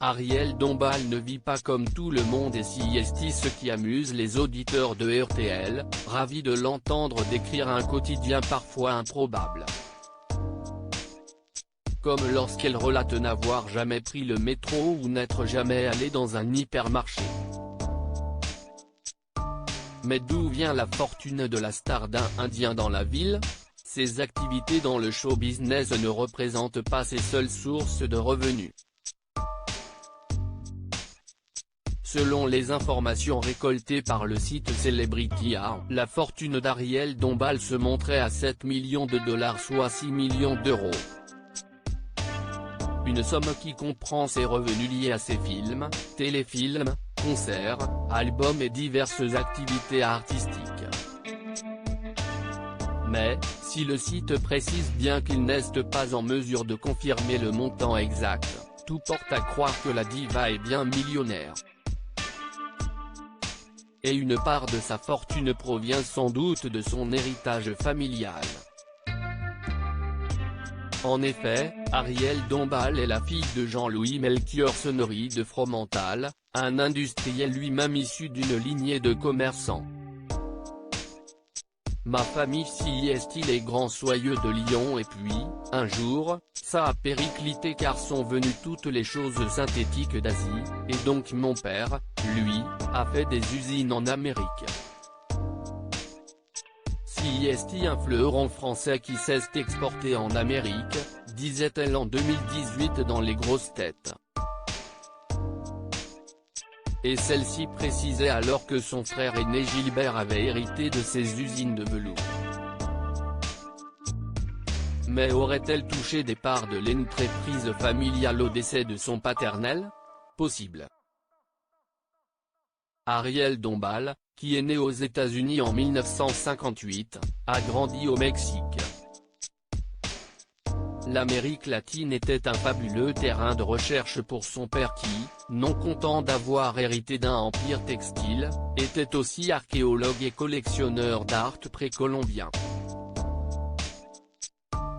Ariel Dombal ne vit pas comme tout le monde et si est ce qui amuse les auditeurs de RTL, ravis de l'entendre décrire un quotidien parfois improbable. Comme lorsqu'elle relate n'avoir jamais pris le métro ou n'être jamais allée dans un hypermarché. Mais d'où vient la fortune de la star d'un Indien dans la ville? Ses activités dans le show business ne représentent pas ses seules sources de revenus. Selon les informations récoltées par le site Celebrity.art, la fortune d'Ariel Dombal se montrait à 7 millions de dollars soit 6 millions d'euros. Une somme qui comprend ses revenus liés à ses films, téléfilms, concerts, albums et diverses activités artistiques. Mais, si le site précise bien qu'il n'est pas en mesure de confirmer le montant exact, tout porte à croire que la diva est bien millionnaire. Et une part de sa fortune provient sans doute de son héritage familial. En effet, Ariel Dombal est la fille de Jean-Louis Melchior Sonnery de Fromental, un industriel lui-même issu d'une lignée de commerçants. Ma famille s'y est les grands soyeux de Lyon et puis, un jour, ça a périclité car sont venues toutes les choses synthétiques d'Asie, et donc mon père, lui, a fait des usines en Amérique. Si est un fleuron français qui s'est exporté en Amérique, disait-elle en 2018 dans Les Grosses Têtes. Et celle-ci précisait alors que son frère aîné Gilbert avait hérité de ses usines de velours. Mais aurait-elle touché des parts de l'entreprise familiale au décès de son paternel? Possible. Ariel Dombal, qui est né aux États-Unis en 1958, a grandi au Mexique. L'Amérique latine était un fabuleux terrain de recherche pour son père qui, non content d'avoir hérité d'un empire textile, était aussi archéologue et collectionneur d'art précolombien.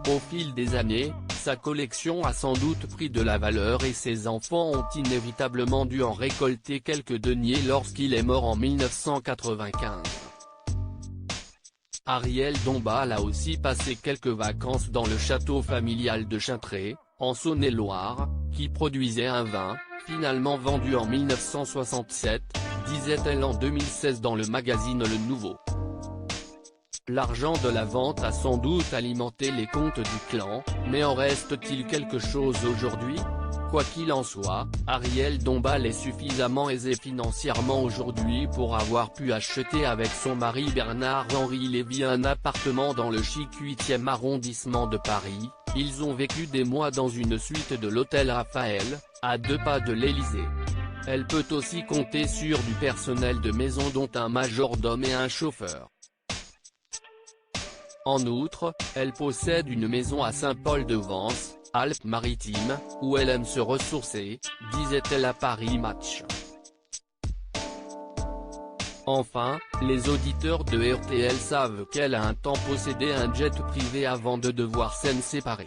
Au fil des années, sa collection a sans doute pris de la valeur et ses enfants ont inévitablement dû en récolter quelques deniers lorsqu'il est mort en 1995. Ariel Dombal a aussi passé quelques vacances dans le château familial de Chintré, en Saône-et-Loire, qui produisait un vin, finalement vendu en 1967, disait-elle en 2016 dans le magazine Le Nouveau. L'argent de la vente a sans doute alimenté les comptes du clan, mais en reste-t-il quelque chose aujourd'hui? Quoi qu'il en soit, Ariel Dombal est suffisamment aisée financièrement aujourd'hui pour avoir pu acheter avec son mari Bernard-Henri Lévy un appartement dans le chic 8e arrondissement de Paris. Ils ont vécu des mois dans une suite de l'hôtel Raphaël, à 2 pas de l'Élysée. Elle peut aussi compter sur du personnel de maison dont un majordome et un chauffeur. En outre, elle possède une maison à Saint-Paul-de-Vence, Alpes-Maritimes, où elle aime se ressourcer, disait-elle à Paris Match. Enfin, les auditeurs de RTL savent qu'elle a un temps possédé un jet privé avant de devoir s'en séparer.